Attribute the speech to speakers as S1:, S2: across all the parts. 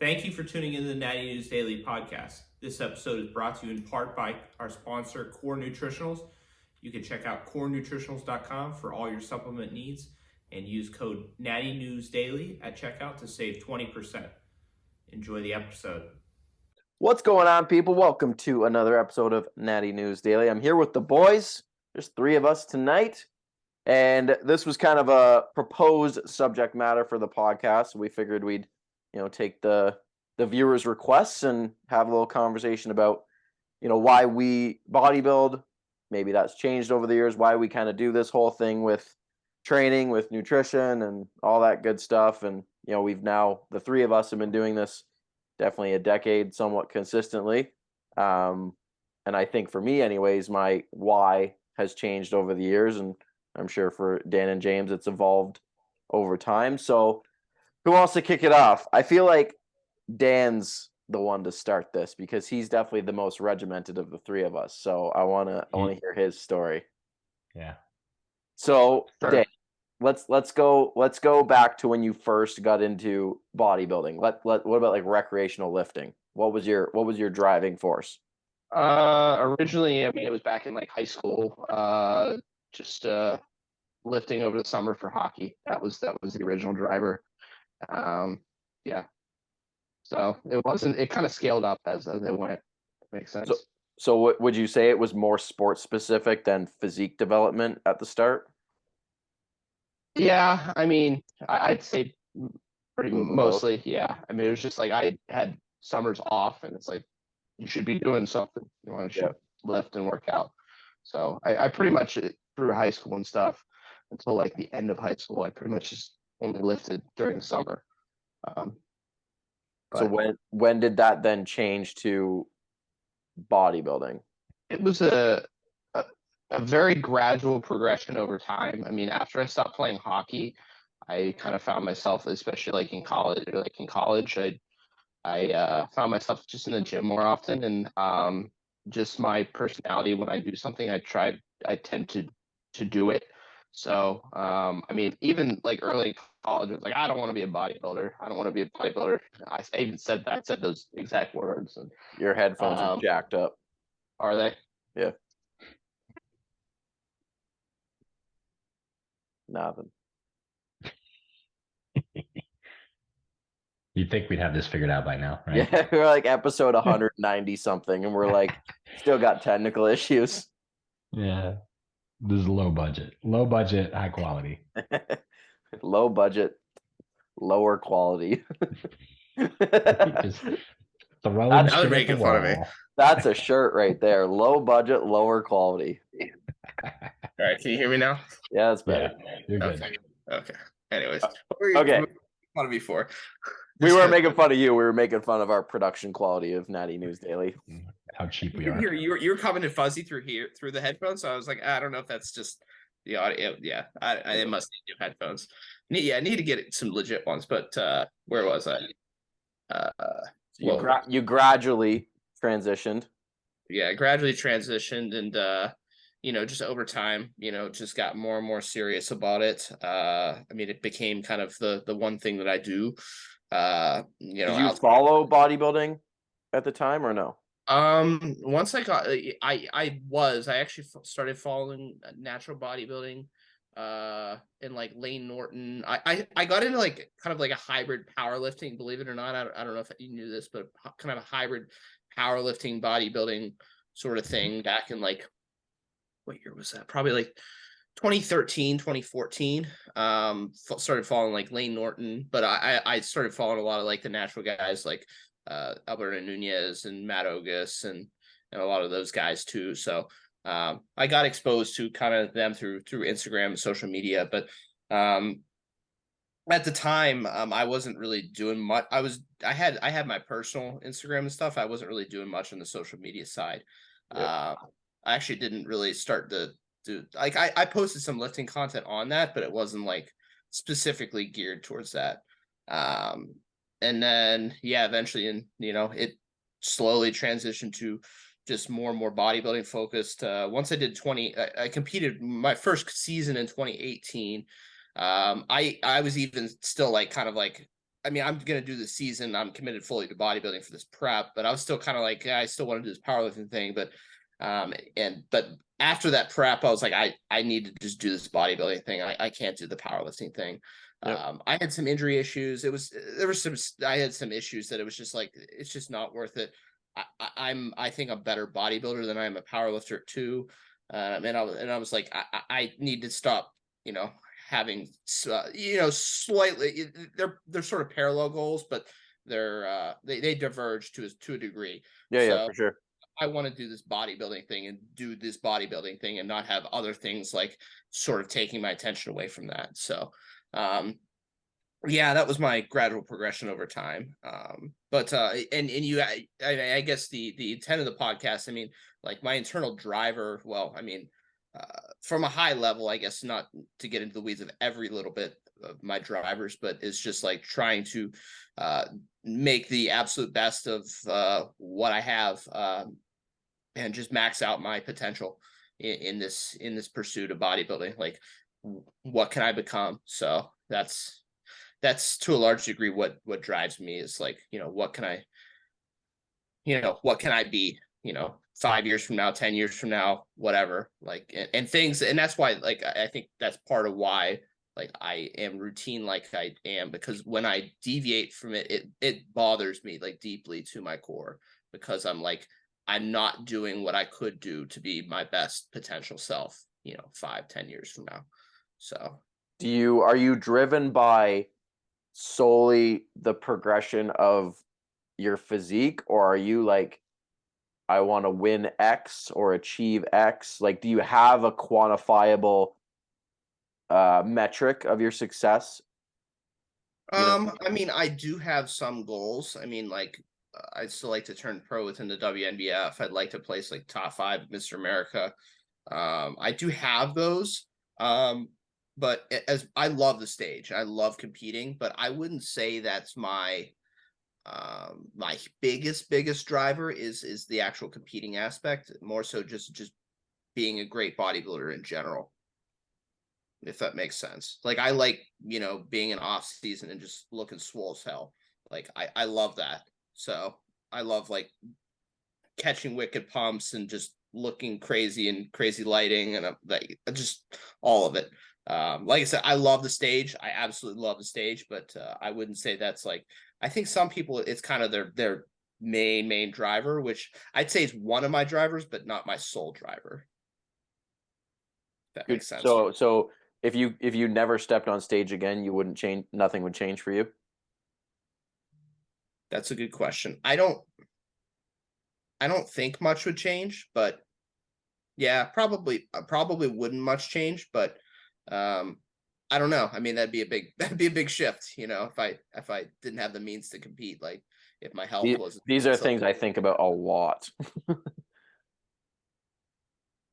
S1: Thank you for tuning in to the Natty News Daily podcast. This episode is brought to you in part by our sponsor, Core Nutritionals. You can check out corenutritionals.com for all your supplement needs and use code Natty News Daily at checkout to save 20%. Enjoy the episode.
S2: What's going on, people? Welcome to another episode of Natty News Daily. I'm here with the boys. There's three of us tonight. And this was kind of a proposed subject matter for the podcast. So we figured we'd, take the viewers' requests and have a little conversation about, why we bodybuild. Maybe that's changed over the years, why we kind of do this whole thing with training, with nutrition and all that good stuff. And, the three of us have been doing this definitely a decade, somewhat consistently. And I think for me anyways, my why has changed over the years. And I'm sure for Dan and James, it's evolved over time. So who wants to kick it off? I feel like Dan's the one to start this because he's definitely the most regimented of the three of us. So I want to hear his story.
S3: Yeah.
S2: So
S3: Sure.
S2: Dan, let's go back to when you first got into bodybuilding. What about like recreational lifting? What was your driving force?
S3: Originally, it was back in like high school. Just lifting over the summer for hockey. That was the original driver. Yeah. So it kind of scaled up as it went. Makes sense.
S2: So what would you say it was more sports specific than physique development at the start?
S3: Yeah, I'd say pretty mostly, yeah. It was just like I had summers off, and it's like you should be doing something. You want to lift and work out. So I pretty much through high school and stuff until like the end of high school, I pretty much just only lifted during the summer.
S2: So when did that then change to bodybuilding?
S3: It was a very gradual progression over time. After I stopped playing hockey, I kind of found myself, especially like in college, I found myself just in the gym more often, and just my personality. When I do something, I tend to do it. So, even like early college, I was like, I don't want to be a bodybuilder. I don't want to be a bodybuilder. I even said that. I said those exact words. And
S2: your headphones are jacked up.
S3: Are they?
S2: Yeah. Nothing.
S4: You'd think we'd have this figured out by now, right?
S2: Yeah, we're like episode 190 something, and we're like still got technical issues.
S4: Yeah. This is low budget, high quality.
S2: Low budget, lower quality.
S4: Just throwing
S1: Now they're making fun of me.
S2: That's a shirt right there. Low budget, lower quality.
S1: All right, can you hear me now?
S2: Yeah, that's better.
S4: Yeah, you're good.
S1: Okay. Anyways,
S2: okay.
S1: Fun of me for.
S2: We weren't making fun of you. We were making fun of our production quality of Natty News Daily.
S4: How cheap we are.
S1: You're coming in fuzzy through the headphones. So I was like, I don't know if that's just the audio. Yeah, I must need new headphones. I need to get some legit ones. But where was I?
S2: You gradually transitioned.
S1: Yeah, I gradually transitioned, and just over time, just got more and more serious about it. It became kind of the one thing that I do. Did
S2: you follow bodybuilding at the time or no?
S1: Once I got, I actually started following natural bodybuilding, and like Lane Norton. I got into like kind of like a hybrid powerlifting, believe it or not. I don't know if you knew this, but kind of a hybrid powerlifting bodybuilding sort of thing back in like, what year was that? Probably like 2013, 2014. Started following like Lane Norton, but I started following a lot of like the natural guys like Alberto Nunez and Matt Ogus and a lot of those guys too. So I got exposed to kind of them through Instagram and social media, but at the time I wasn't really doing much. I had my personal Instagram and stuff. I wasn't really doing much on the social media side. Yep. I actually didn't really start to do, like, I posted some lifting content on that, but it wasn't like specifically geared towards that. And then, eventually, it slowly transitioned to just more and more bodybuilding focused. Once I did I competed my first season in 2018. I was even still like kind of like I mean, I'm gonna do the season. I'm committed fully to bodybuilding for this prep, but I was still kind of like, yeah, I still want to do this powerlifting thing. But but after that prep, I was like, I need to just do this bodybuilding thing. I can't do the powerlifting thing.
S2: Yep.
S1: I had some injury issues. I had some issues that it was just like it's just not worth it. I think I'm a better bodybuilder than I am a powerlifter too. And I was like, I need to stop, having slightly, they're sort of parallel goals, but they diverge to a degree.
S2: Yeah,
S1: So
S2: for sure.
S1: I want to do this bodybuilding thing and do this bodybuilding thing and not have other things like sort of taking my attention away from that. So yeah, that was my gradual progression over time. But and you, I guess the intent of the podcast, I mean, like my internal driver. Well, I mean, from a high level, I guess not to get into the weeds of every little bit of my drivers, but it's just like trying to make the absolute best of what I have, and just max out my potential in this pursuit of bodybuilding. Like, what can I become? So that's to a large degree what drives me is like, what can I be, 5 years from now, 10 years from now, whatever, like, and things. And that's why, like, I think that's part of why, like, I am routine like I am, because when I deviate from it bothers me like deeply to my core, because I'm not doing what I could do to be my best potential self, 5-10 years from now. So
S2: Are you driven by solely the progression of your physique, or are you like, I want to win X or achieve X? Like, do you have a quantifiable metric of your success?
S1: I mean, I do have some goals. I mean, like, I'd still like to turn pro within the WNBF. I'd like to place like top 5 Mr. America. I do have those. But as I love the stage, I love competing, but I wouldn't say that's my biggest driver is the actual competing aspect. More so just being a great bodybuilder in general, if that makes sense. Like, I like, being in off season and just looking swole as hell. Like, I love that. So I love like catching wicked pumps and just looking crazy and crazy lighting and like just all of it. Like I said, I love the stage. I absolutely love the stage, but I wouldn't say that's like, I think some people it's kind of their main driver, which I'd say is one of my drivers, but not my sole driver. If that
S2: Good.
S1: makes sense.
S2: So if you never stepped on stage again, you wouldn't change. Nothing would change for you.
S1: That's a good question. I don't think much would change, but yeah, probably wouldn't much change, but I don't know. I mean, that'd be a big shift, if I didn't have the means to compete, like if my health wasn't
S2: These are
S1: so.
S2: things I think about a lot.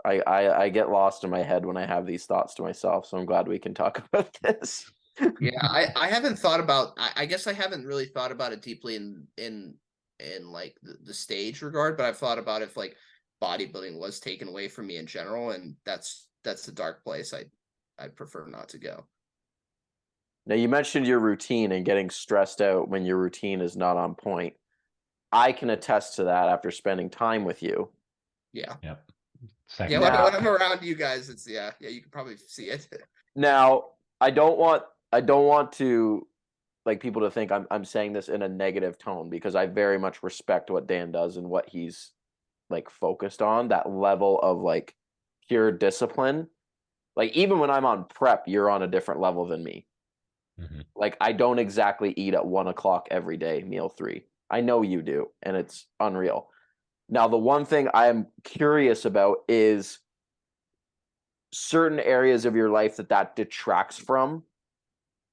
S2: I get lost in my head when I have these thoughts to myself, so I'm glad we can talk about this.
S1: Yeah, I haven't thought about, I guess I haven't really thought about it deeply in like the stage regard, but I've thought about if like bodybuilding was taken away from me in general, and that's the dark place I'd prefer not to go.
S2: Now, you mentioned your routine and getting stressed out when your routine is not on point. I can attest to that after spending time with you.
S1: Yeah.
S4: Yep.
S1: Yeah,
S4: Second.
S1: when I'm around you guys, it's yeah, you can probably see it.
S2: Now, I don't want to like people to think I'm saying this in a negative tone, because I very much respect what Dan does and what he's like focused on, that level of like pure discipline. Like, even when I'm on prep, you're on a different level than me.
S4: Mm-hmm.
S2: Like, I don't exactly eat at 1 o'clock every day, meal 3. I know you do, and it's unreal. Now, the one thing I am curious about is certain areas of your life that detracts from.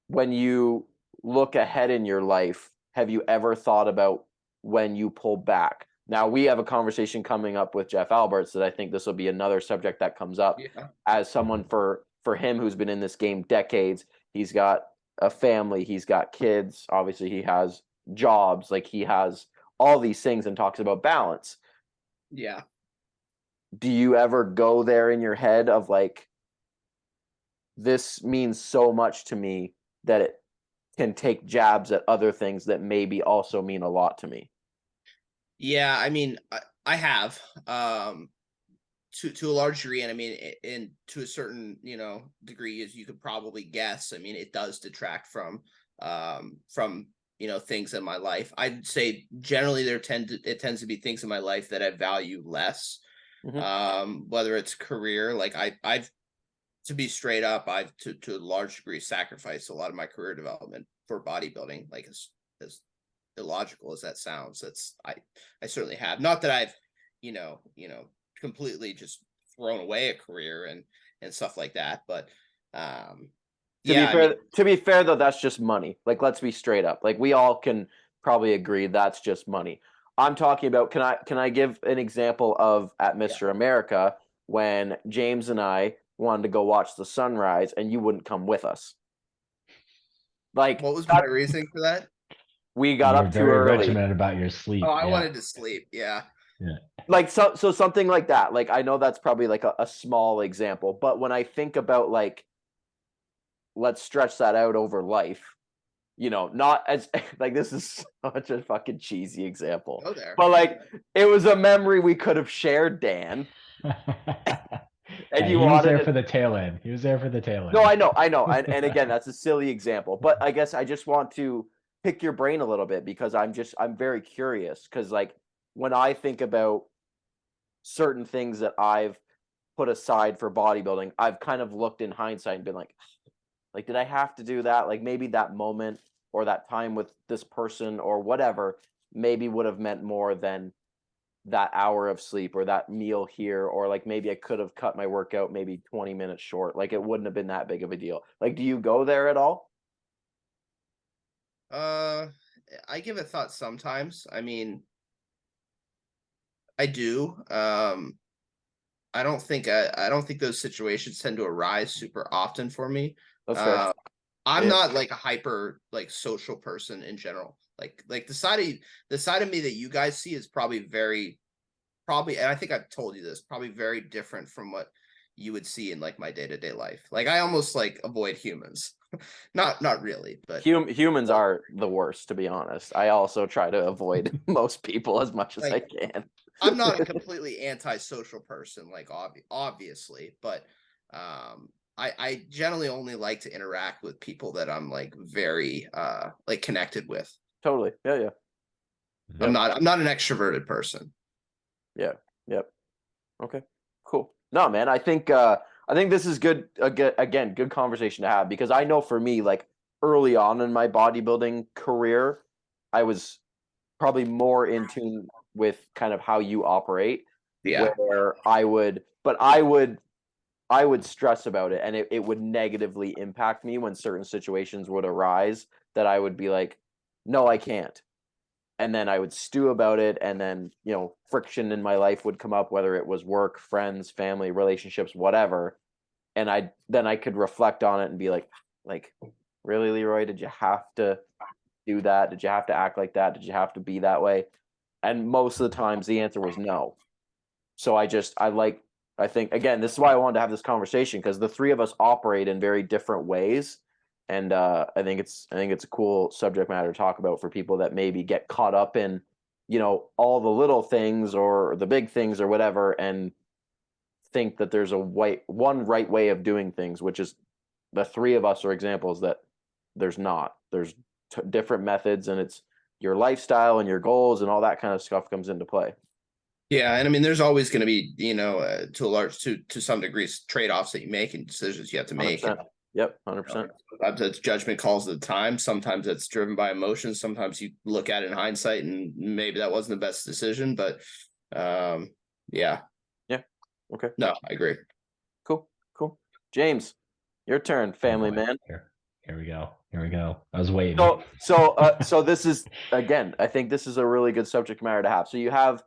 S2: When you look ahead in your life, have you ever thought about when you pull back? Now, we have a conversation coming up with Jeff Alberts that I think this will be another subject that comes up.
S1: Yeah.
S2: As someone for him who's been in this game decades, he's got a family, he's got kids, obviously he has jobs, like he has all these things, and talks about balance.
S1: Yeah.
S2: Do you ever go there in your head of like, this means so much to me that can take jabs at other things that maybe also mean a lot to me.
S1: Yeah, I mean, I have to a large degree, and I mean, in to a certain degree, as you could probably guess. I mean, it does detract from things in my life. I'd say generally it tends to be things in my life that I value less. Whether it's career, like I've to be straight up, I've to a large degree sacrificed a lot of my career development for bodybuilding. Like as illogical as that sounds, I certainly have. Not that I've completely just thrown away a career and stuff like that, but
S2: to be fair though, that's just money. Like, let's be straight up. Like, we all can probably agree that's just money. I'm talking about, can I give an example of at Mr. America when James and I wanted to go watch the sunrise and you wouldn't come with us? Like,
S1: what was my reasoning for that?
S2: We got up too early.
S4: Regimented about your sleep.
S1: Oh, I wanted to sleep. Yeah.
S2: Like, so something like that. Like, I know that's probably like a small example, but when I think about, like, let's stretch that out over life, not as like, this is such a fucking cheesy example.
S1: Go there.
S2: But like, it was a memory we could have shared, Dan.
S4: And he was there for the tail end. He was there for the tail end.
S2: No, I know. And again, that's a silly example, but I guess I just want to pick your brain a little bit because I'm very curious. Because, like, when I think about certain things that I've put aside for bodybuilding, I've kind of looked in hindsight and been like, did I have to do that? Like, maybe that moment or that time with this person or whatever maybe would have meant more than that hour of sleep or that meal here, or like maybe I could have cut my workout maybe 20 minutes short. Like, it wouldn't have been that big of a deal. Like, do you go there at all?
S1: I give it thought sometimes. I mean, I do. I don't think those situations tend to arise super often for me.
S2: That's fair.
S1: I'm not like a hyper like social person in general. Like the side of me that you guys see is probably, and I think I've told you this, probably very different from what you would see in like my day-to-day life. Like, I almost like avoid humans. not really, but
S2: humans are the worst, to be honest. I also try to avoid most people as much as I can.
S1: I'm not a completely antisocial person, like obviously, but I generally only like to interact with people that I'm like very like connected with.
S2: Totally. Yeah.
S1: I'm not an extroverted person.
S2: Yeah. Yep. Okay. Cool. No, man, I think this is good. Again, good conversation to have, because I know for me, like, early on in my bodybuilding career, I was probably more in tune with kind of how you operate.
S1: Yeah.
S2: Where I would stress about it, and it would negatively impact me when certain situations would arise that I would be like, no, I can't. And then I would stew about it, and then, friction in my life would come up, whether it was work, friends, family, relationships, whatever. And then I could reflect on it and be like, really, Leroy, did you have to do that? Did you have to act like that? Did you have to be that way? And most of the times the answer was no. So I think, again, this is why I wanted to have this conversation, because the three of us operate in very different ways. And I think it's a cool subject matter to talk about for people that maybe get caught up in, all the little things or the big things or whatever, and think that there's one right way of doing things, which is, the three of us are examples that there's not. There's different methods, and it's your lifestyle and your goals and all that kind of stuff comes into play.
S1: Yeah, and I mean, there's always going to be, to some degree, trade-offs that you make and decisions you have to make.
S2: 100%. Yep, 100%.
S1: Sometimes it's judgment calls at the time. Sometimes it's driven by emotions. Sometimes you look at it in hindsight and maybe that wasn't the best decision. But yeah.
S2: Yeah. Okay.
S1: No, I agree.
S2: Cool. James, your turn, family man.
S4: Here we go. I was waiting.
S2: So this is, again, I think this is a really good subject matter to have. So you have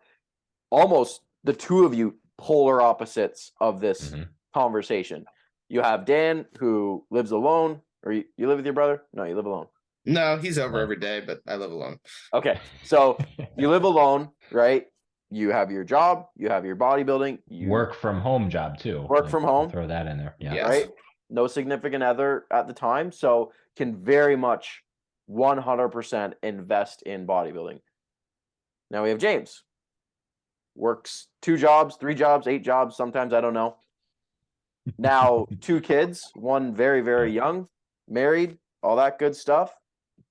S2: almost the two of you polar opposites of this conversation. You have Dan, who lives alone, or you live with your brother? No, you live alone.
S1: No, he's over every day, but I live alone.
S2: Okay, so you live alone, right? You have your job, you have your bodybuilding. You
S4: work from home job too.
S2: Work from home.
S4: Throw that in there. Yeah.
S1: Yes.
S2: Right? No significant other at the time, so can very much 100% invest in bodybuilding. Now we have James. Works 2 jobs, 3 jobs, 8 jobs, sometimes, I don't know. Now 2 kids, one very, very young, married, all that good stuff.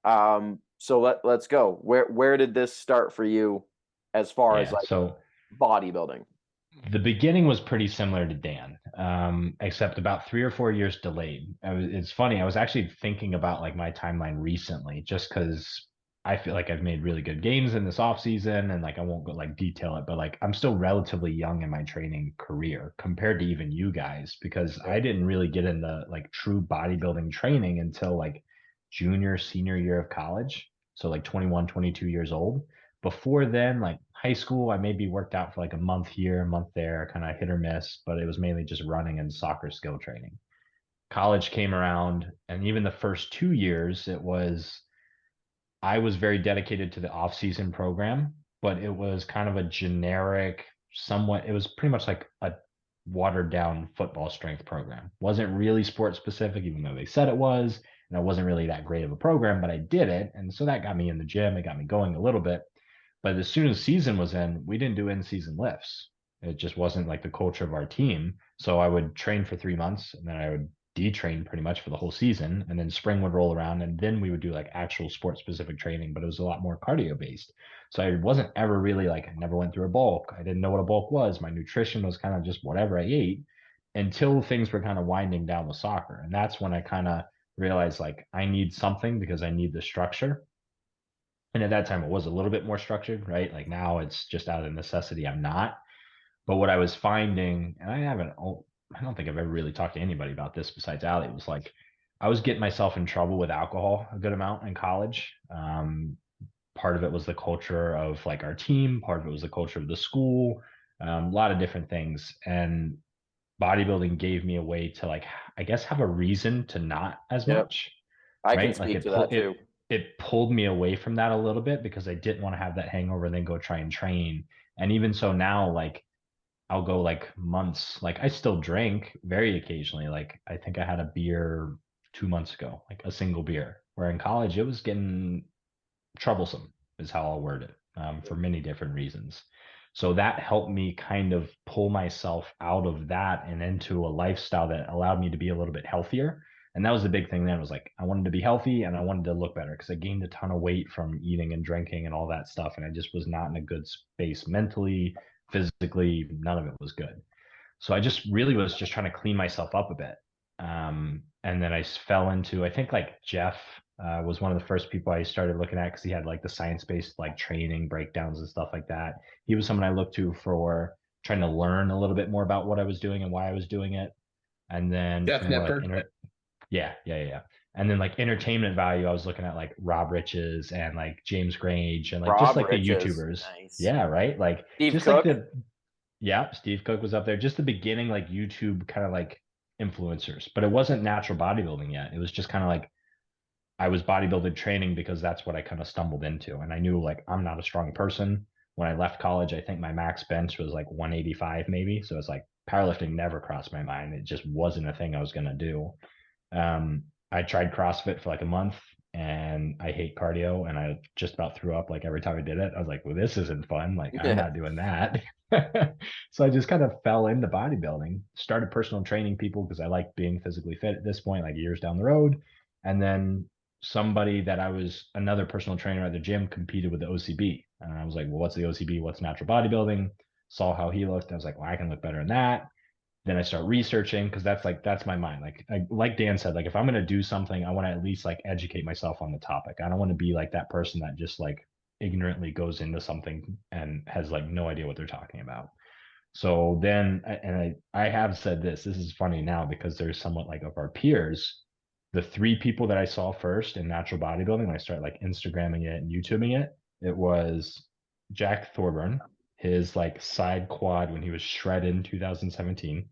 S2: So let's go. Where did this start for you as far as like
S4: so
S2: bodybuilding?
S4: the beginning was pretty similar to Dan, except about 3 or 4 years delayed. It's funny. I was actually thinking about like my timeline recently, just because I feel like I've made really good gains in this off season, and like I won't go like detail it, but like I'm still relatively young in my training career compared to even you guys, because I didn't really get into like true bodybuilding training until like junior, senior year of college. So like 21, 22 years old. Before then, like high school, I maybe worked out for like a month here, a month there, kind of hit or miss, but it was mainly just running and soccer skill training. College came around, and even the first 2 years, I was very dedicated to the off-season program, but it was kind of a generic, somewhat, it was pretty much like a watered down football strength program. Wasn't really sport specific, even though they said it was. And it wasn't really that great of a program, but I did it. And so that got me in the gym. It got me going a little bit. But as soon as season was in, we didn't do in-season lifts. It just wasn't like the culture of our team. So I would train for 3 months, and then I would detrain pretty much for the whole season. And then spring would roll around, and then we would do like actual sport specific training, but it was a lot more cardio based. So I wasn't ever really like, I never went through a bulk. I didn't know what a bulk was. My nutrition was kind of just whatever I ate until things were kind of winding down with soccer. And that's when I kind of realized like I need something, because I need the structure. And at that time, it was a little bit more structured, right? Like now it's just out of necessity. I'm not. But what I was finding, and I don't think I've ever really talked to anybody about this besides Ali, was like I was getting myself in trouble with alcohol a good amount in college. Part of it was the culture of like our team, part of it was the culture of the school, a lot of different things. And bodybuilding gave me a way to like, I guess, have a reason to not as
S2: Yep.
S4: much,
S2: I can
S4: right? Like
S2: speak to that too.
S4: it pulled me away from that a little bit, because I didn't want to have that hangover and then go try and train. And even so now, like I'll go like months, like I still drink very occasionally. Like I think I had a beer 2 months ago, like a single beer. Where in college it was getting troublesome, is how I'll word it, for many different reasons. So that helped me kind of pull myself out of that and into a lifestyle that allowed me to be a little bit healthier. And that was the big thing then, was like I wanted to be healthy and I wanted to look better, because I gained a ton of weight from eating and drinking and all that stuff. And I just was not in a good space mentally, physically, none of it was good. So I just really was just trying to clean myself up a bit. And then I fell into, I think like Jeff was one of the first people I started looking at, because he had like the science-based like training breakdowns and stuff like that. He was someone I looked to for trying to learn a little bit more about what I was doing and why I was doing it. And then
S1: Jeff
S4: for more like
S1: Nippert.
S4: yeah. And then like entertainment value, I was looking at like Rob Riches and like James Grange and like just
S2: Rob
S4: like the
S2: Riches.
S4: YouTubers.
S2: Nice.
S4: Yeah, right. Like
S2: Steve
S4: just
S2: Cook.
S4: like Steve Cook was up there. Just the beginning, like YouTube kind of like influencers, but it wasn't natural bodybuilding yet. It was just kind of like I was bodybuilding training because that's what I kind of stumbled into. And I knew like I'm not a strong person. When I left college, I think my max bench was like 185 maybe. So it's like powerlifting never crossed my mind. It just wasn't a thing I was going to do. I tried CrossFit for like a month, and I hate cardio, and I just about threw up like every time I did it. I was like, well, this isn't fun. Like I'm not doing that. So I just kind of fell into bodybuilding, started personal training people because I like being physically fit at this point, like years down the road. And then another personal trainer at the gym competed with the OCB. And I was like, well, what's the OCB? What's natural bodybuilding? Saw how he looked. I was like, well, I can look better than that. Then I start researching, because that's my mind. Like Dan said, like if I'm gonna do something, I want to at least like educate myself on the topic. I don't want to be like that person that just like ignorantly goes into something and has like no idea what they're talking about. So then, and I have said this is funny now, because there's somewhat like of our peers, the 3 people that I saw first in natural bodybuilding, when I started like Instagramming it and YouTubing it, it was Jack Thorburn, his like side quad when he was shredded in 2017.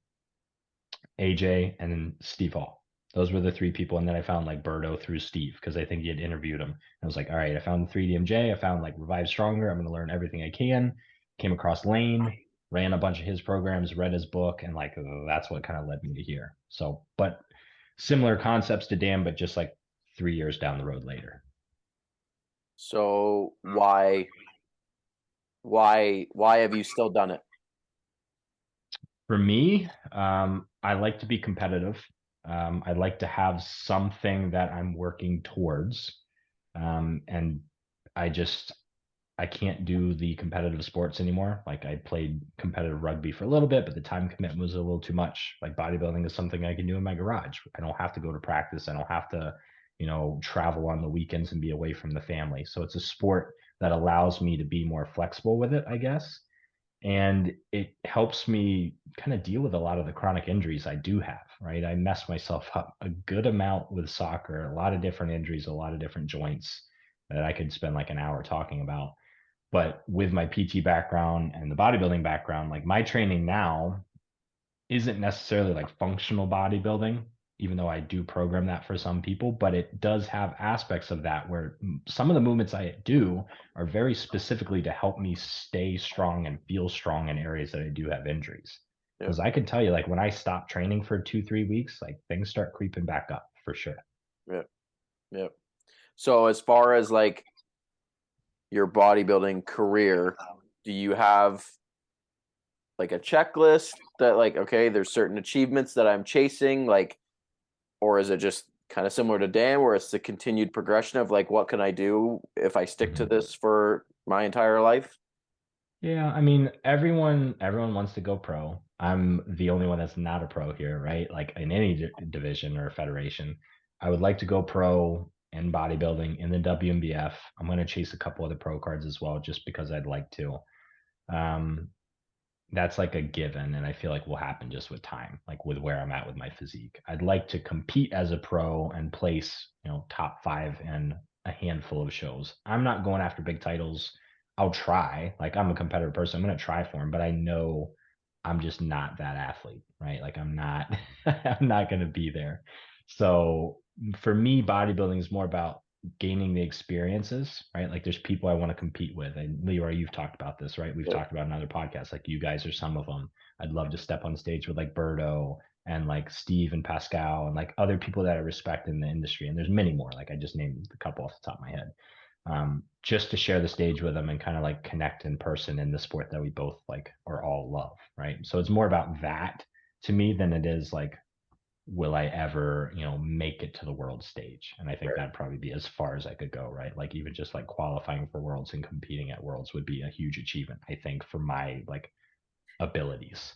S4: AJ, and then Steve Hall. Those were the 3 people. And then I found like Berto through Steve, because I think he had interviewed him. I was like, all right, I found 3DMJ. I found like Revive Stronger. I'm going to learn everything I can. Came across Lane, ran a bunch of his programs, read his book, and like that's what kind of led me to here. So, but similar concepts to Dan, but just like 3 years down the road later.
S2: So why have you still done it?
S4: For me, I like to be competitive. I like to have something that I'm working towards. And I just I can't do the competitive sports anymore. Like I played competitive rugby for a little bit, but the time commitment was a little too much. Like bodybuilding is something I can do in my garage. I don't have to go to practice. I don't have to, travel on the weekends and be away from the family. So it's a sport that allows me to be more flexible with it, I guess. And it helps me kind of deal with a lot of the chronic injuries I do have, right? I mess myself up a good amount with soccer, a lot of different injuries, a lot of different joints that I could spend like an hour talking about. But with my PT background and the bodybuilding background, like my training now isn't necessarily like functional bodybuilding, even though I do program that for some people, but it does have aspects of that where some of the movements I do are very specifically to help me stay strong and feel strong in areas that I do have injuries.
S2: Yeah,
S4: Because I can tell you, like when I stop training for 2, 3 weeks, like things start creeping back up for sure.
S2: yeah, yeah. So as far as like your bodybuilding career, do you have like a checklist that like, okay, there's certain achievements that I'm chasing, like, or is it just kind of similar to Dan where it's the continued progression of like what can I do if I stick to
S4: Mhm.
S2: this for my entire life?
S4: Yeah, I mean, everyone wants to go pro. I'm the only one that's not a pro here, right? Like in any division or federation, I would like to go pro in bodybuilding in the WMBF. I'm going to chase a couple other pro cards as well, just because I'd like to. Um, that's like a given, and I feel like will happen just with time, like with where I'm at with my physique. I'd like to compete as a pro and place, top 5 in a handful of shows. I'm not going after big titles. I'll try. Like I'm a competitive person. I'm going to try for them, but I know I'm just not that athlete, right? Like I'm not I'm not going to be there. So for me, bodybuilding is more about gaining the experiences, right? Like there's people I want to compete with. And Leroy, you've talked about this, right? We've
S2: Yeah,
S4: talked about in other podcasts. Like you guys are some of them. I'd love to step on stage with like Berto and like Steve and Pascal and like other people that I respect in the industry. And there's many more. Like I just named a couple off the top of my head. Just to share the stage with them and kind of like connect in person in the sport that we both like or all love, right? So it's more about that to me than it is like will I ever, make it to the world stage? And I think
S2: right.
S4: that'd probably be as far as I could go, right? Like even just like qualifying for worlds and competing at worlds would be a huge achievement, I think, for my like abilities.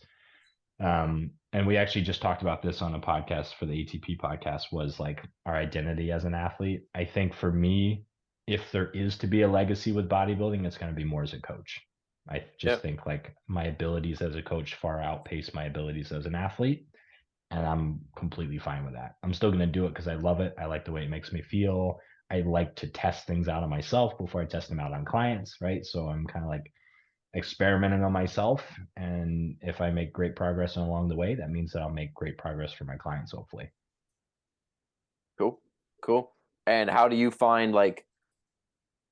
S4: And we actually just talked about this on a podcast for the ATP podcast was like our identity as an athlete. I think for me, if there is to be a legacy with bodybuilding, it's going to be more as a coach. I
S2: Yeah,
S4: just think like my abilities as a coach far outpace my abilities as an athlete, and I'm completely fine with that. I'm still going to do it because I love it. I like the way it makes me feel. I like to test things out on myself before I test them out on clients, right? So I'm kind of like experimenting on myself. And if I make great progress along the way, that means that I'll make great progress for my clients, hopefully.
S2: cool. Cool. And how do you find like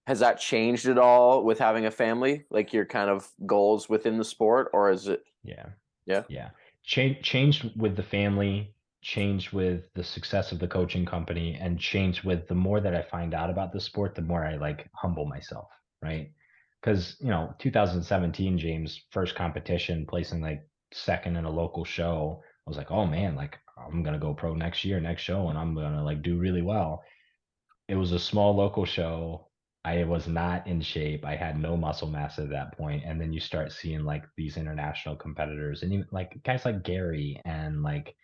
S2: has that changed at all with having a family? Like your kind of goals within the sport, or is it
S4: Yeah.
S2: yeah?
S4: Yeah. Changed with the family, changed with the success of the coaching company, and changed with the more that I find out about the sport, the more I like humble myself, right? Because, 2017, James, first competition, placing like second in a local show, I was like, oh man, like I'm gonna go pro next year, next show, and I'm gonna like do really well. It was a small local show. I was not in shape. I had no muscle mass at that point. And then you start seeing like these international competitors and even like guys like Gary and like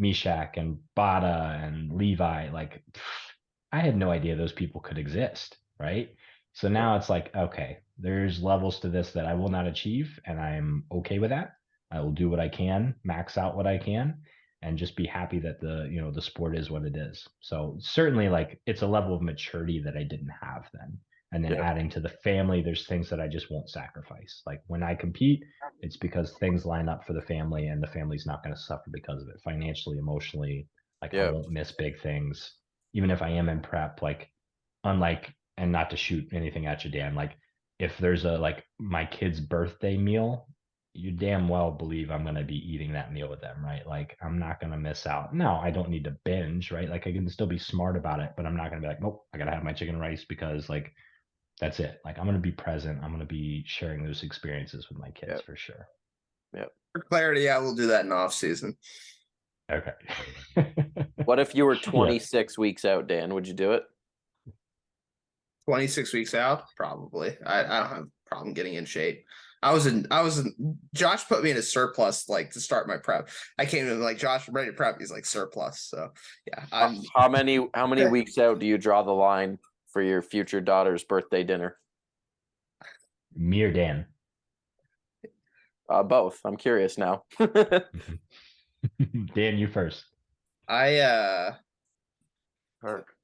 S4: Mishak and Bada and Levi. Like I had no idea those people could exist. Right. So
S2: Yeah,
S4: now it's like, okay, there's levels to this that I will not achieve. And I'm okay with that. I will do what I can, max out what I can, and just be happy that the sport is what it is. So certainly like it's a level of maturity that I didn't have then. And then
S2: yeah,
S4: adding to the family, there's things that I just won't sacrifice. Like when I compete, it's because things line up for the family and the family's not going to suffer because of it financially, emotionally. Like I
S2: yeah,
S4: won't miss big things. Even if I am in prep, like unlike, and not to shoot anything at you, Dan, like if there's a like my kid's birthday meal, you damn well believe I'm going to be eating that meal with them, right? Like I'm not going to miss out. No, I don't need to binge, right? Like I can still be smart about it, but I'm not going to be like, nope, I got to have my chicken rice because like that's it. Like, I'm going to be present. I'm going to be sharing those experiences with my kids for sure.
S1: For clarity, yeah, we'll do that in off season.
S4: Okay.
S2: What if you were 26 weeks out, Dan? Would you do it?
S1: 26 weeks out, probably. I don't have a problem getting in shape. Josh put me in a surplus like to start my prep. I came in like, Josh, I'm ready to prep. He's like, surplus. So yeah.
S2: How many weeks out do you draw the line for your future daughter's birthday dinner?
S4: Me or Dan?
S2: Both. I'm curious now.
S4: Dan, you first.
S1: Park,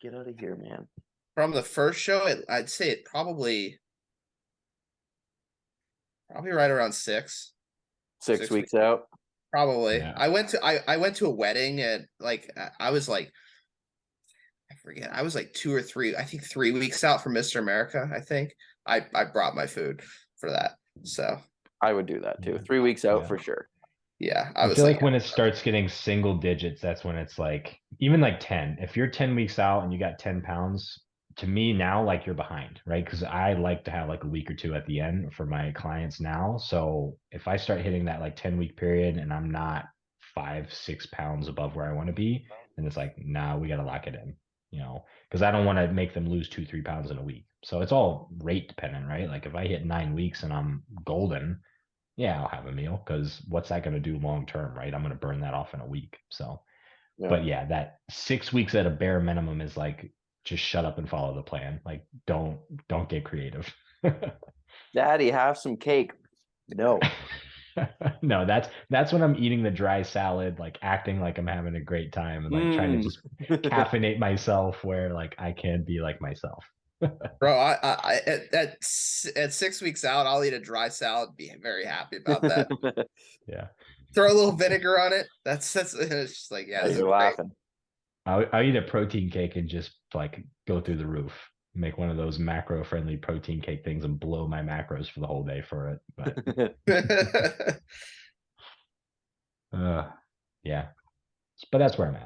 S2: Get out of here, man.
S1: From the first show, I'd say it probably right around 6
S2: weeks out.
S1: Probably.
S4: Yeah.
S1: I went to a wedding and like I was like, I forget, I was like 2 or 3, I think 3 weeks out from Mr. America. I think I brought my food for that. So
S2: I would do that too. 3 weeks out for sure.
S1: Yeah,
S4: I feel like when it starts getting single digits, that's when it's like, even like 10. If you're 10 weeks out and you got 10 pounds, to me now, like, you're behind, right? Because I like to have like a week or two at the end for my clients now. So if I start hitting that like 10-week period and I'm not 5-6 pounds above where I want to be, then it's like, nah, we got to lock it in, because I don't want to make them lose 2-3 pounds in a week. So it's all rate dependent, right? Like if I hit 9 weeks and I'm golden, yeah, I'll have a meal, because what's that going to do long term, right? I'm going to burn that off in a week. So, but yeah, that 6 weeks at a bare minimum is like, just shut up and follow the plan. Like, don't get creative.
S2: Daddy, have some cake. No.
S4: No, that's when I'm eating the dry salad, like acting like I'm having a great time and like trying to just caffeinate myself where like I can be like myself.
S1: Bro, I at 6 weeks out, I'll eat a dry salad, be very happy about that.
S4: Yeah.
S1: Throw a little vinegar on it. That's it's just like, yeah,
S2: You're laughing.
S4: I'll eat a protein cake and just like go through the roof. Make one of those macro friendly protein cake things and blow my macros for the whole day for it. But yeah. But that's where I'm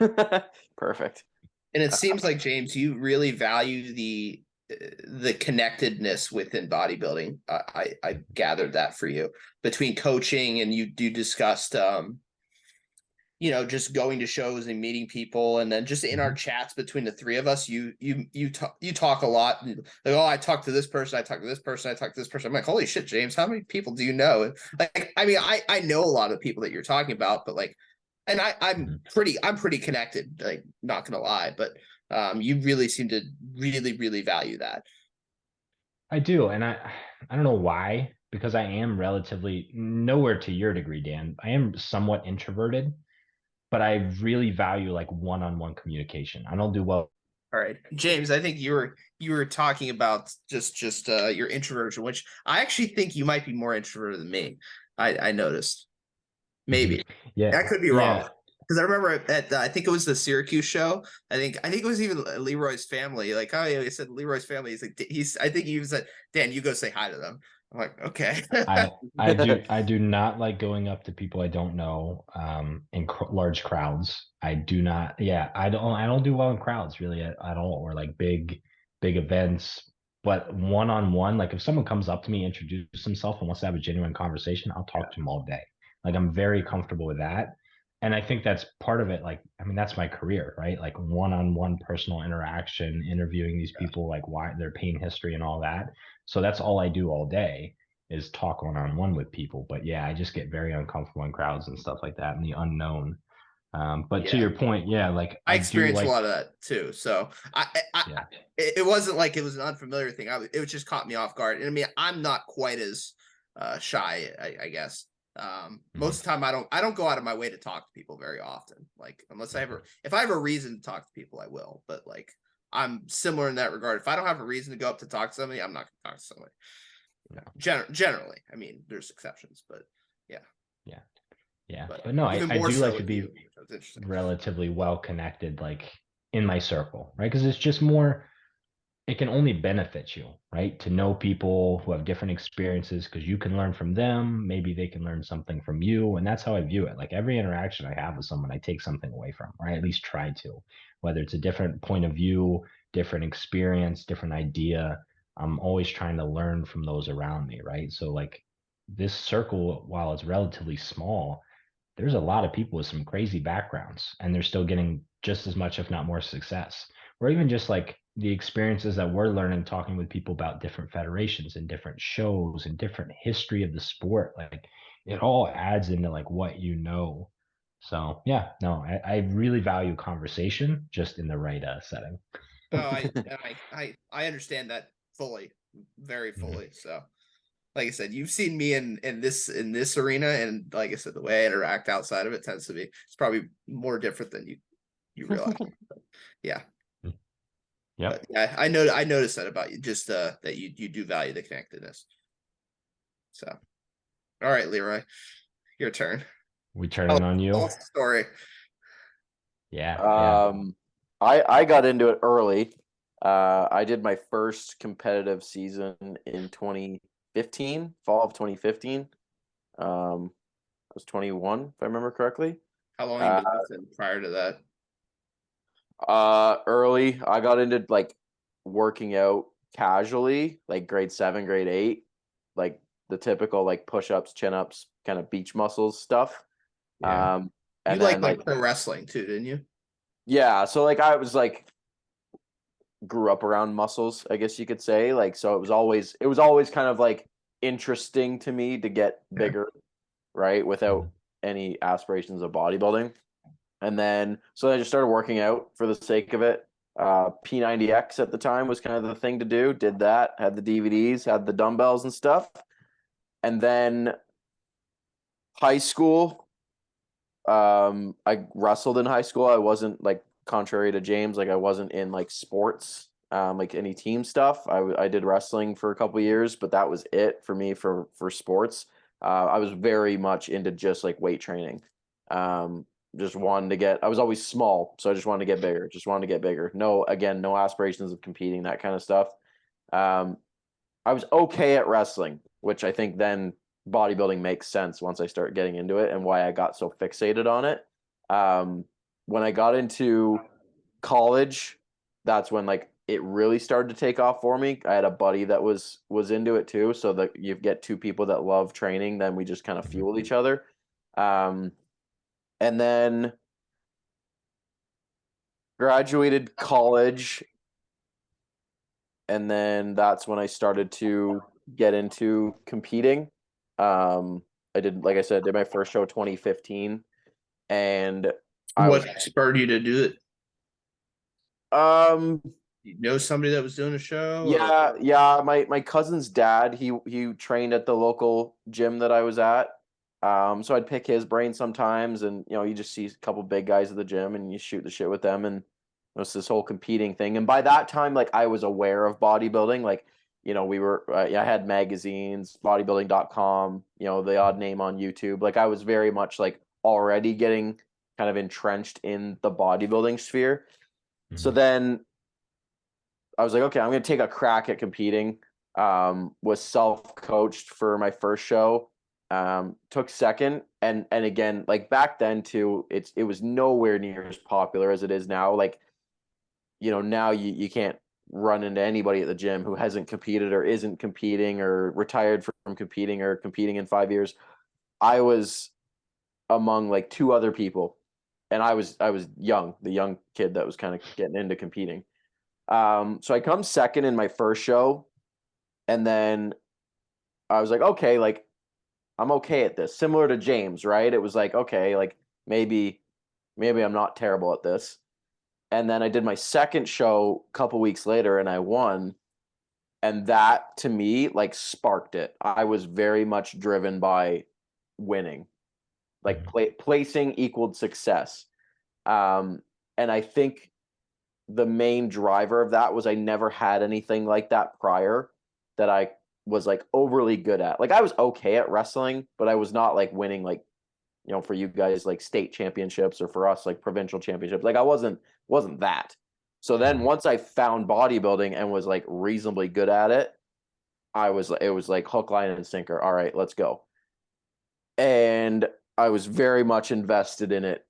S4: at.
S2: Perfect.
S1: And it seems like, James, you really value the connectedness within bodybuilding. I gathered that for you between coaching, and you discussed just going to shows and meeting people, and then just in our chats between the three of us, you talk a lot. And like, oh, I talked to this person, I talked to this person, I talked to this person. I'm like, holy shit, James, how many people do you know? And like, I mean, I know a lot of people that you're talking about, but like, and I'm pretty connected, like, not gonna lie, but you really seem to really value that.
S4: I do, and I don't know why, because I am relatively nowhere to your degree, Dan. I am somewhat introverted, but I really value like one-on-one communication. I don't do well.
S1: All right, James, I think you were talking about just your introversion, which I actually think you might be more introverted than me. I noticed. Maybe.
S4: Yeah,
S1: I could be wrong. Because I remember at I think it was the Syracuse show. I think it was even Leroy's family. Like, oh yeah, he said Leroy's family. He's like, I think he said, Dan, you go say hi to them. I'm like, okay.
S4: I do not like going up to people I don't know in large crowds. I do not. Yeah, I don't do well in crowds really at all, or like big events. But one-on-one, like if someone comes up to me, introduce himself, and wants to have a genuine conversation, I'll talk to him all day. Like, I'm very comfortable with that. And I think that's part of it. Like, I mean, that's my career, right? Like one-on-one personal interaction, interviewing these people, like why their pain history and all that. So that's all I do all day, is talk one-on-one with people. But yeah, I just get very uncomfortable in crowds and stuff like that, and the unknown. But to your point, yeah, like
S1: I experienced a lot of that too. So it wasn't like it was an unfamiliar thing. It just caught me off guard. And I mean, I'm not quite as shy, I guess. Most of the time I don't go out of my way to talk to people very often, like unless if I have a reason to talk to people, I will, but like I'm similar in that regard. If I don't have a reason to go up to talk to somebody, I'm not gonna talk to somebody. Generally, I mean, there's exceptions, but
S4: but no, I do like to be relatively well connected, like in my circle, right? Because it's just more, it can only benefit you, right? To know people who have different experiences, because you can learn from them. Maybe they can learn something from you. And that's how I view it. Like every interaction I have with someone, I take something away from, or I at least try to, whether it's a different point of view, different experience, different idea. I'm always trying to learn from those around me, right? So like this circle, while it's relatively small, there's a lot of people with some crazy backgrounds and they're still getting just as much, if not more success. Or even just like the experiences that we're learning talking with people about different federations and different shows and different history of the sport. Like it all adds into like what you know. So yeah, no, I really value conversation just in the right setting.
S1: Oh, I understand that fully, very
S4: Mhm.
S1: fully. So, like I said, you've seen me in this arena, and like I said, the way I interact outside of it tends to be it's probably more different than you realize. Yeah, but
S4: Yep.
S1: yeah, I noticed that about you, just that you do value the connectedness. So, all right, Leroy, your turn.
S4: We turning on you.
S1: Tell us the story.
S4: Yeah. Yeah.
S2: I got into it early. I did my first competitive season in 2015, fall of 2015. I was 21, if I remember correctly.
S1: How long you
S2: Uh,
S1: been listening prior to that?
S2: Early, I got into like working out casually, like grade 7, grade 8, like the typical like push-ups, chin-ups, kind of beach muscles stuff.
S4: Yeah.
S1: You
S2: And then
S1: like pro wrestling too, didn't you?
S2: yeah, so like I was like grew up around muscles, I guess you could say. Like so it was always kind of like interesting to me to get
S4: Yeah.
S2: bigger, right? Without
S4: Mhm.
S2: any aspirations of bodybuilding. And then so I just started working out for the sake of it. P90X at the time was kind of the thing to do. Did that, had the DVDs, had the dumbbells and stuff. And then high school, I wrestled in high school. I wasn't like contrary to James, like I wasn't in like sports, like any team stuff. I did wrestling for a couple years, but that was it for me for sports. I was very much into just like weight training. Just wanted to get. I was always small, so I just wanted to get bigger. Just wanted to get bigger. No, again, no aspirations of competing, that kind of stuff. Um, I was okay at wrestling, which I think then bodybuilding makes sense once I start getting into it and why I got so fixated on it. When I got into college, that's when like it really started to take off for me. I had a buddy that was into it too, so that you get two people that love training, then we just kind of
S4: Mhm.
S2: fueled each other. Um, and then graduated college, and then that's when I started to get into competing. I did, like I said, did my first show 2015, and I was
S1: What spurred you to do it?
S2: um
S1: You know somebody that was doing a show, or
S2: yeah, my cousin's dad, he trained at the local gym that I was at. So I'd pick his brain sometimes, and you just see a couple big guys at the gym and you shoot the shit with them, and it was this whole competing thing. And by that time, like I was aware of bodybuilding, like we were I had magazines, bodybuilding.com, the odd name on YouTube. Like I was very much like already getting kind of entrenched in the bodybuilding sphere. So
S4: Mhm.
S2: then I was like, okay, I'm gonna take a crack at competing. Was self-coached for my first show. Took second, and again, like back then too, it was nowhere near as popular as it is now. Like, now you can't run into anybody at the gym who hasn't competed or isn't competing or retired from competing or competing in 5 years. I was among like two other people, and I was young, the young kid that was kind of getting into competing. So I come second in my first show, and then I was like, okay, like I'm okay at this. Similar to James, right? It was like, okay, like maybe I'm not terrible at this. And then I did my second show a couple weeks later and I won. And that to me like sparked it. I was very much driven by winning. Like
S4: Mhm.
S2: placing equaled success. Um, and I think the main driver of that was I never had anything like that prior that I was like overly good at. Like I was okay at wrestling, but I was not like winning like, for you guys like state championships or for us like provincial championships. Like I wasn't that. So then
S4: Mhm.
S2: once I found bodybuilding and was like reasonably good at it, it was like hook, line, and sinker. All right, let's go. And I was very much invested in it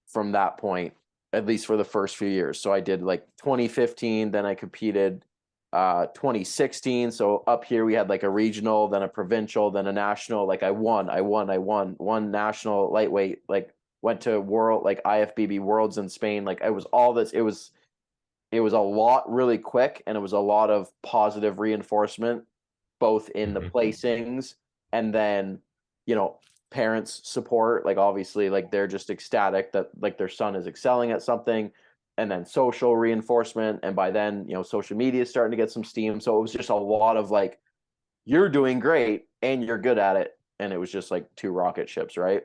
S2: from that point, at least for the first few years. So I did like 2015, then I competed 2016. So up here we had like a regional, then a provincial, then a national. Like I won one national lightweight, like went to world, like IFBB worlds in Spain. Like it was all this, it was a lot really quick, and it was a lot of positive reinforcement, both in the placings and then, parents support. Like obviously, like they're just ecstatic that like their son is excelling at something, and then social reinforcement. And by then, social media is starting to get some steam. So it was just a lot of like, you're doing great and you're good at it. And it was just like two rocket ships, right?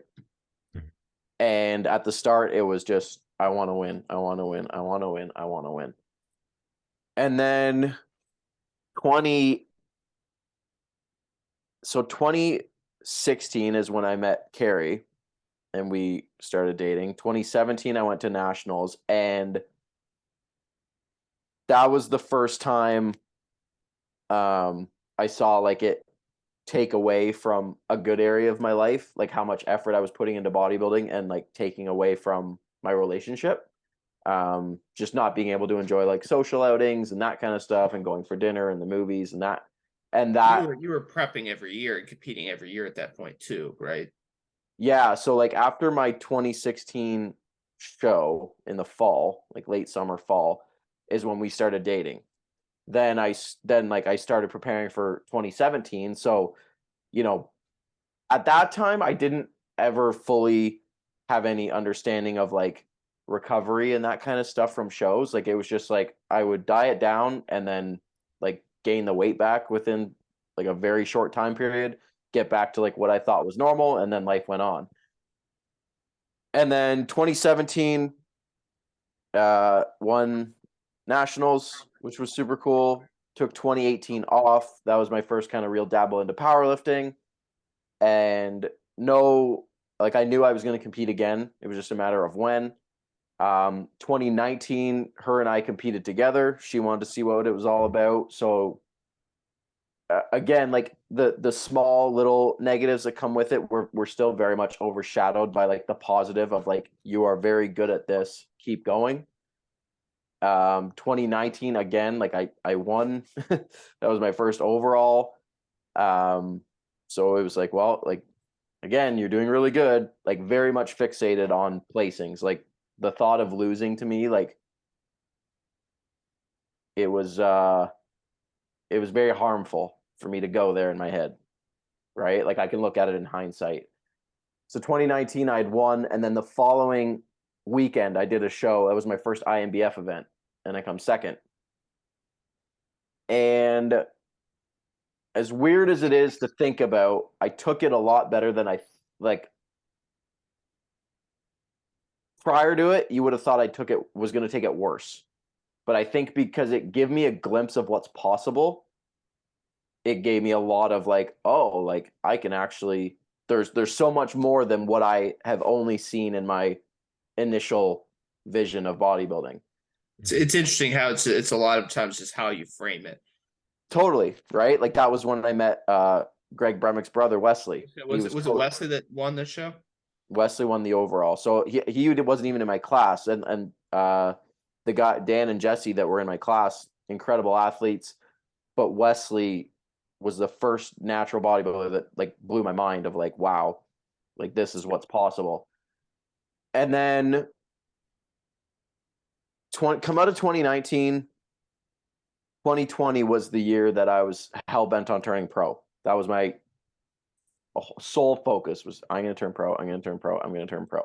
S2: And at the start, it was just, I want to win. I want to win. I want to win. I want to win. And then 2016 is when I met Carrie and we started dating. 2017, I went to nationals, and that was the first time I saw like it take away from a good area of my life, like how much effort I was putting into bodybuilding and like taking away from my relationship. Just not being able to enjoy like social outings and that kind of stuff, and going for dinner and the movies and that.
S1: You were prepping every year and competing every year at that point too, right?
S2: Yeah, so like after my 2016 show in the fall, like late summer fall, is when we started dating. Then I started preparing for 2017. So, at that time I didn't ever fully have any understanding of like recovery and that kind of stuff from shows. Like it was just like I would diet down and then like gain the weight back within like a very short time period, get back to like what I thought was normal, and then life went on. And then 2017 won nationals, which was super cool. Took 2018 off. That was my first kind of real dabble into powerlifting. And no, like I knew I was going to compete again. It was just a matter of when. 2019, her and I competed together. She wanted to see what it was all about. So again, like the small little negatives that come with it were still very much overshadowed by like the positive of like, you are very good at this, keep going. 2019 again, like I won. That was my first overall. So it was like, well, like again, you're doing really good. Like very much fixated on placings. Like the thought of losing to me, like it was very harmful for me to go there in my head, right? Like I can look at it in hindsight. So 2019 I'd won, and then the following weekend I did a show. That was my first IMBF event, and I come second. And as weird as it is to think about, I took it a lot better than I like. Prior to it, you would have thought I was going to take it worse. But I think because it gave me a glimpse of what's possible, it gave me a lot of like, oh, like I can actually, there's so much more than what I have only seen in my initial vision of bodybuilding.
S1: It's interesting how it's a lot of times just how you frame it.
S2: Totally, right? Like that was when I met Greg Bremick's brother, Wesley.
S1: Was it Wesley that won the show?
S2: Wesley won the overall. So he wasn't even in my class. And the guy, Dan and Jesse, that were in my class, incredible athletes. But Wesley was the first natural bodybuilder that like blew my mind of like, wow, like this is what's possible. And then come out of 2019, 2020 was the year that I was hell bent on turning pro. That was my sole focus, was I'm going to turn pro. I'm going to turn pro. I'm going to turn pro.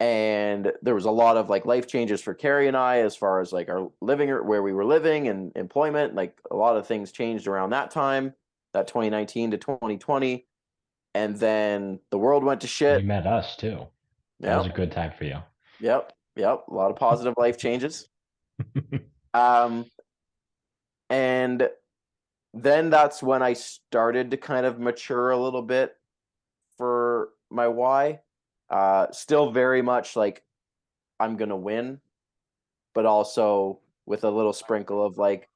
S2: And there was a lot of like life changes for Carrie and I, as far as like our living, where we were living, and employment. Like a lot of things changed around that time, that 2019 to 2020. And then the world went to shit.
S4: You met us too. That was a good time for you.
S2: Yep. A lot of positive life changes. And then that's when I started to kind of mature a little bit for my why. Still very much like I'm gonna win, but also with a little sprinkle of like,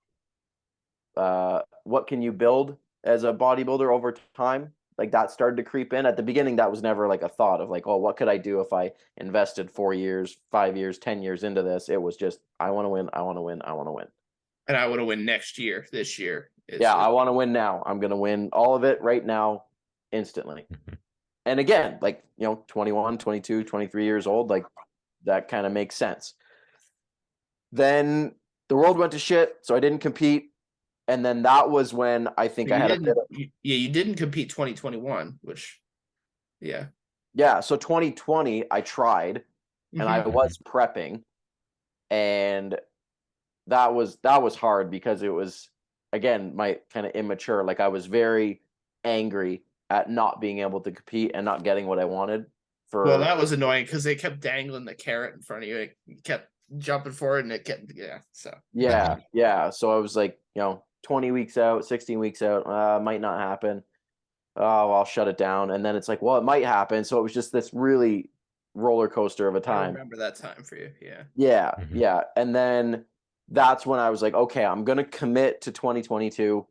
S2: what can you build as a bodybuilder over time? Like that started to creep in. At the beginning, that was never like a thought of like, oh, what could I do if I invested 4 years, 5 years, 10 years into this? It was just, I want to win, I want to win, I want to win.
S1: And I want to win next year, this year.
S2: I want to win now. I'm going to win all of it right now, instantly. And again, like, 21, 22, 23 years old, like that kind of makes sense. Then the world went to shit, so I didn't compete. And then that was when I think I had a bit of...
S1: you didn't compete 2021, which, yeah.
S2: Yeah, so 2020, I tried, and I was prepping, and that was hard because it was, again, my kind of immature. Like, I was very angry at not being able to compete and not getting what I wanted.
S1: Well, that was annoying because they kept dangling the carrot in front of you. It kept jumping forward, and it kept, so.
S2: Yeah. So I was like, 20 weeks out, 16 weeks out, might not happen. Oh, I'll shut it down. And then it's like, well, it might happen. So it was just this really roller coaster of a time.
S1: I remember that time for you.
S2: Yeah. And then that's when I was like, okay, I'm going to commit to 2022.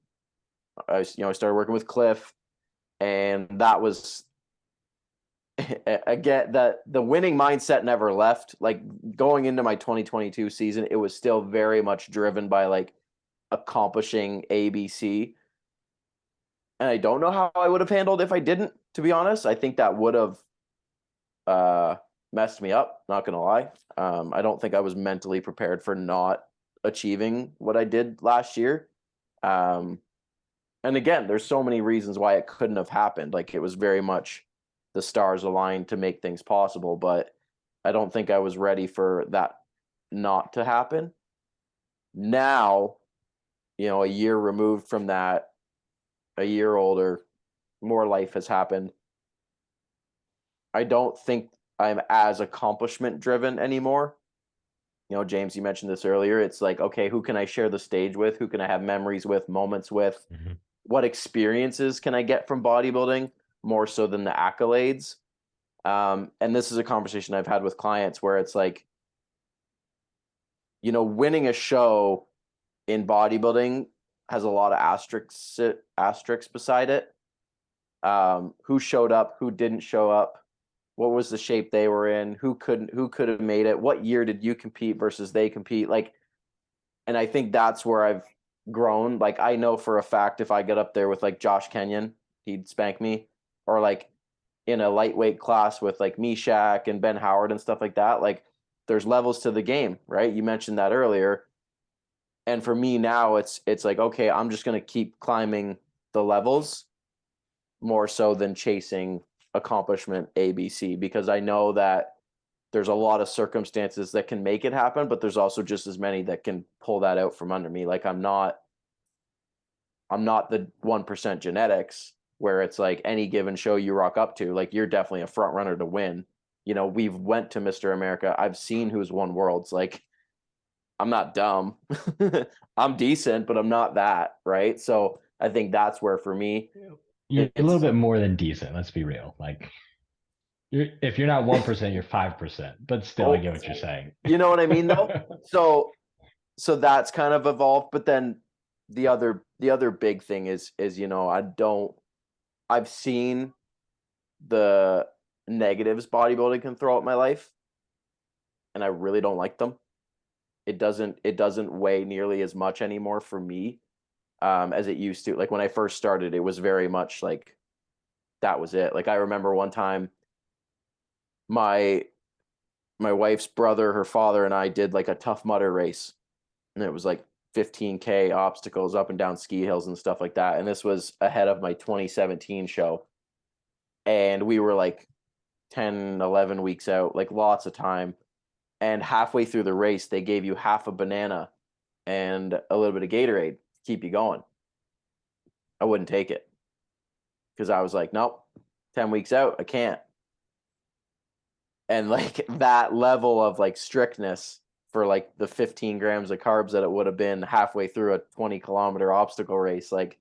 S2: I started working with Cliff, and that was, again, that the winning mindset never left. Like, going into my 2022 season, it was still very much driven by like accomplishing ABC. And I don't know how I would have handled if I didn't, to be honest. I think that would have messed me up, not gonna lie. I don't think I was mentally prepared for not achieving what I did last year. And again, there's so many reasons why it couldn't have happened. Like, it was very much the stars aligned to make things possible, but I don't think I was ready for that not to happen. Now, a year removed from that, a year older, more life has happened. I don't think I'm as accomplishment driven anymore. James, you mentioned this earlier. It's like, okay, who can I share the stage with? Who can I have memories with, moments with? What experiences can I get from bodybuilding more so than the accolades? And this is a conversation I've had with clients where it's like, winning a show in bodybuilding has a lot of asterisks beside it. Who showed up, who didn't show up, what was the shape they were in, who could have made it, what year did you compete versus they compete, like. And I think that's where I've grown. Like, I know for a fact if I get up there with like Josh Kenyon, he'd spank me, or like in a lightweight class with like Meshach and Ben Howard and stuff like that. Like, there's levels to the game, right? You mentioned that earlier. And for me now, it's like, okay, I'm just going to keep climbing the levels more so than chasing accomplishment ABC, because I know that there's a lot of circumstances that can make it happen, but there's also just as many that can pull that out from under me. Like, I'm not the 1% genetics where it's like any given show you rock up to, like, you're definitely a front runner to win. We've went to Mr. America. I've seen who's won worlds. Like, I'm not dumb. I'm decent, but I'm not that, right? So I think that's where, for me,
S4: you're a little bit more than decent. Let's be real. Like, if you're not 1%, you're 5%. But still, I get what you're saying.
S2: You know what I mean, though. So that's kind of evolved. But then the other big thing is I've seen the negatives bodybuilding can throw at my life, and I really don't like them. It doesn't weigh nearly as much anymore for me as it used to. Like, when I first started, it was very much like that was it. Like, I remember one time my wife's brother, her father, and I did like a Tough Mudder race, and it was like 15K obstacles up and down ski hills and stuff like that. And this was ahead of my 2017 show, and we were like 10, 11 weeks out, like lots of time. And halfway through the race, they gave you half a banana and a little bit of Gatorade to keep you going. I wouldn't take it because I was like, nope, 10 weeks out, I can't. And like that level of like strictness for like the 15 grams of carbs that it would have been halfway through a 20-kilometer obstacle race, like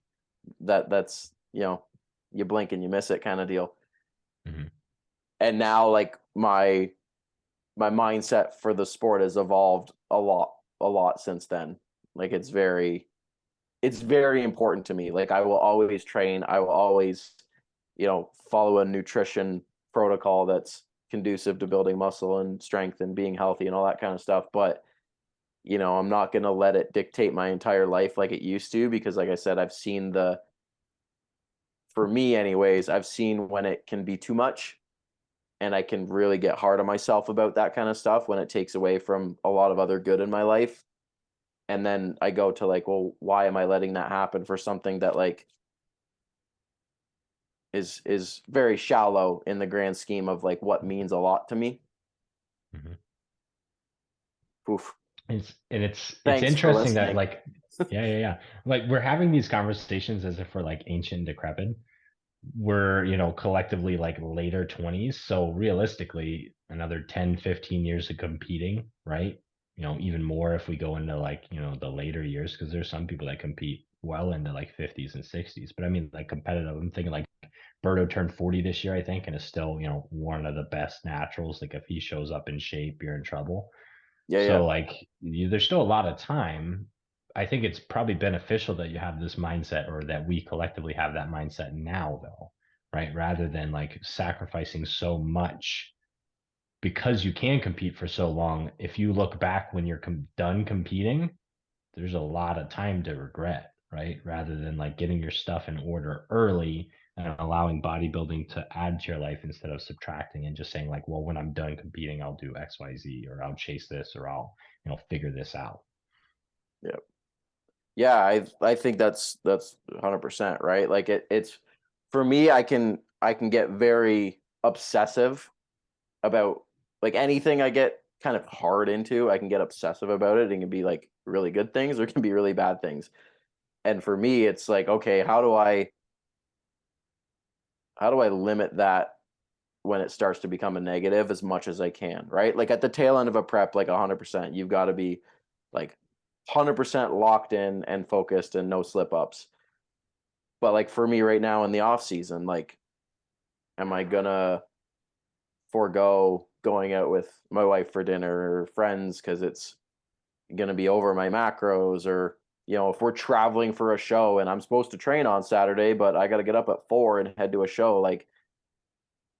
S2: that's, you blink and you miss it kind of deal. And now, like, my mindset for the sport has evolved a lot since then. Like, it's very important to me. Like, I will always train. I will always, follow a nutrition protocol that's conducive to building muscle and strength and being healthy and all that kind of stuff. But you know, I'm not going to let it dictate my entire life like it used to, because like I said, I've seen for me anyways, I've seen when it can be too much, and I can really get hard on myself about that kind of stuff when it takes away from a lot of other good in my life. And then I go to like, well, why am I letting that happen for something that like is very shallow in the grand scheme of like what means a lot to me.
S4: Mhm.
S2: Oof.
S4: It's
S2: Thanks for
S4: interesting that
S2: listening.
S4: like yeah. Like we're having these conversations as if we're like ancient and decrepit. We're, you know, collectively like later 20s. So realistically, another 10, 15 years of competing, right? You know, even more if we go into like, you know, the later years, because there's some people that compete well into like 50s and 60s. But I mean, like competitive, I'm thinking like Berto turned 40 this year, I think, and is still, you know, one of the best naturals. Like if he shows up in shape, you're in trouble.
S2: Yeah.
S4: So like there's still a lot of time. I think it's probably beneficial that you have this mindset, or that we collectively have that mindset now though, right? Rather than like sacrificing so much because you can compete for so long. If you look back when you're done competing, there's a lot of time to regret, right? Rather than like getting your stuff in order early and allowing bodybuilding to add to your life instead of subtracting, and just saying like, well, when I'm done competing, I'll do XYZ, or I'll chase this, or I'll, you know, figure this out.
S2: Yeah. Yeah, I think that's 100%, right? Like it's for me, I can get very obsessive about like anything I get kind of hard into. I can get obsessive about it. It can be like really good things, or it can be really bad things. And for me, it's like, okay, how do I limit that when it starts to become a negative as much as I can, right? Like at the tail end of a prep, like 100%, you've got to be like 100% locked in and focused and no slip ups. But like for me right now in the off season, like, am I gonna forego going out with my wife for dinner or friends because it's gonna be over my macros? Or, you know, if we're traveling for a show and I'm supposed to train on Saturday, but I got to get up at 4 and head to a show, like,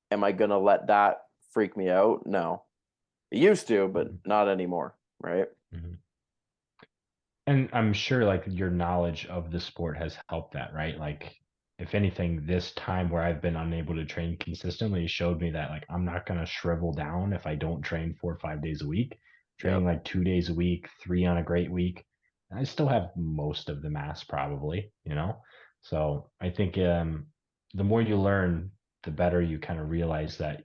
S2: am I gonna let that freak me out? No. It used to, but
S4: Mhm.
S2: not anymore, right?
S4: Mhm. And I'm sure like your knowledge of the sport has helped that, right? Like if anything, this time where I've been unable to train consistently showed me that like I'm not gonna shrivel down if I don't train 4 or 5 days a week.
S2: Yep.
S4: Training like 2 days a week, three on a great week, I still have most of the mass probably, you know. So I think the more you learn, the better you kind of realize that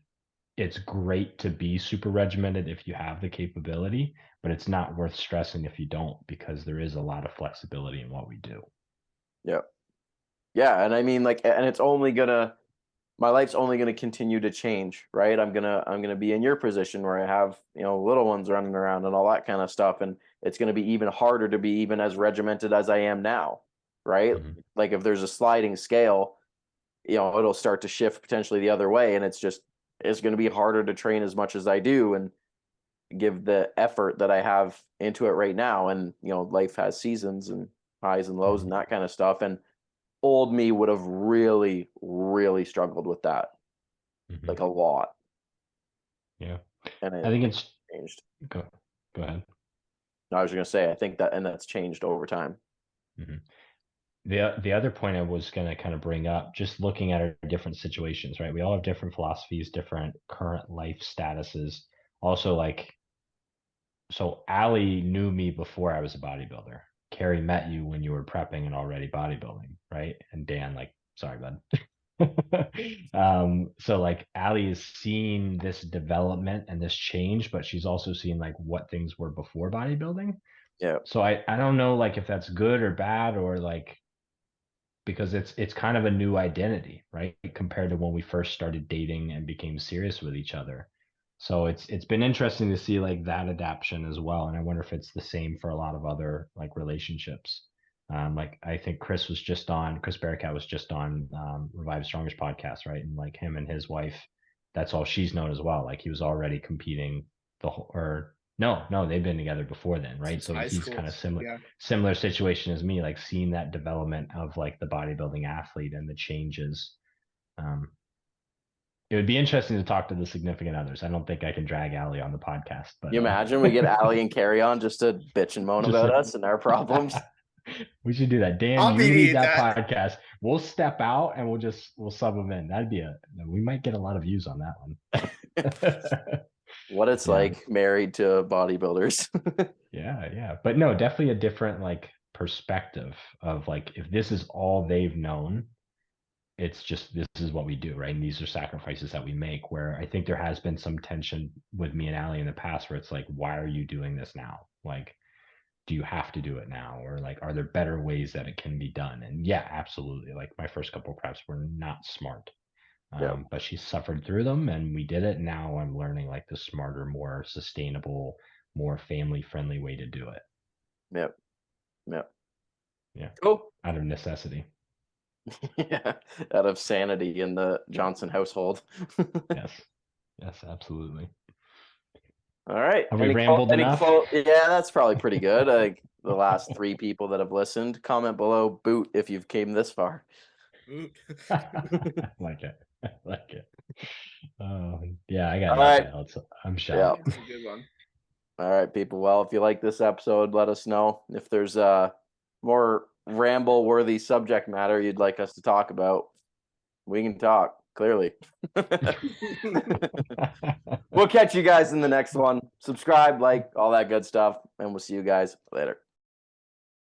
S4: it's great to be super regimented if you have the capability, but it's not worth stressing if you don't, because there is a lot of flexibility in what we do.
S2: Yep. Yeah, and I mean like, and it's only gonna my life's only gonna continue to change, right? I'm gonna be in your position where I have, you know, little ones running around and all that kind of stuff, and it's gonna be even harder to be even as regimented as I am now, right?
S4: Mhm.
S2: Like if there's a sliding scale, you know, it'll start to shift potentially the other way, and it's gonna be harder to train as much as I do and give the effort that I have into it right now. And, you know, life has seasons and highs and lows and
S4: Mhm.
S2: that kind of stuff. And old me would have really, really struggled with that,
S4: Mhm.
S2: like a lot.
S4: Yeah,
S2: And
S4: I
S2: it
S4: think it's
S2: changed.
S4: go go ahead.
S2: I was going to say, I think that, and that's changed over time.
S4: Mhm. The other point I was going to kind of bring up, just looking at our different situations, right? We all have different philosophies, different current life statuses. Also, like, so Allie knew me before I was a bodybuilder. Carrie met you when you were prepping and already bodybuilding, right? And Dan, like, sorry, bud. So like Allie is seeing this development and this change, but she's also seeing like what things were before bodybuilding.
S2: Yeah.
S4: So I don't know like if that's good or bad, or like, because it's kind of a new identity, right? Compared to when we first started dating and became serious with each other. So it's been interesting to see like that adaptation as well. And I wonder if it's the same for a lot of other like relationships. Like I think Chris Bearcat was just on Revive Strongest podcast, right? And like him and his wife, that's all she's known as well. Like he was already competing the whole, or no, they've been together before then, right?
S1: Since
S4: So
S1: high
S4: he's
S1: school.
S4: kind of similar
S1: Yeah.
S4: similar situation as me, like seeing that development of like the bodybuilding athlete and the changes. Um, It would be interesting to talk to the significant others. I don't think I can drag Allie on the podcast, but
S2: You imagine we get Allie and Carrie on just to bitch and moan
S4: Just
S2: about
S4: like-
S2: us and our problems.
S4: we should do that. Dan,
S1: I'll
S4: you lead
S1: mediate
S4: that
S1: that.
S4: podcast. We'll step out and we'll sub them in. We might get a lot of views on that one.
S2: What it's
S4: Yeah.
S2: like married to bodybuilders.
S4: Yeah. But no, definitely a different like perspective of like, if this is all they've known, it's just, this is what we do, right? And these are sacrifices that we make, where I think there has been some tension with me and Allie in the past where it's like, why are you doing this now? Like, do you have to do it now? Or like, are there better ways that it can be done? And yeah, absolutely. Like my first couple of preps were not smart.
S2: Yep.
S4: But she suffered through them and we did it. And now I'm learning like the smarter, more sustainable, more family friendly way to do it.
S2: Yep.
S4: Yeah.
S2: Cool.
S4: Out of necessity.
S2: Yeah. Out of sanity in the Johnson household.
S4: Yes, absolutely.
S2: All right.
S4: Have we rambled enough?
S2: Yeah, that's probably pretty good. Like the last 3 people that have listened, comment below, boot if you've came this far.
S4: I like it. Yeah, I got
S2: All
S4: nothing
S2: right.
S4: else. I'm
S2: Yeah.
S4: shocked.
S1: That's a good one.
S2: All right, people. Well, if you like this episode, let us know. If there's more ramble-worthy subject matter you'd like us to talk about, we can talk, clearly. We'll catch you guys in the next one. Subscribe, like, all that good stuff, and we'll see you guys later.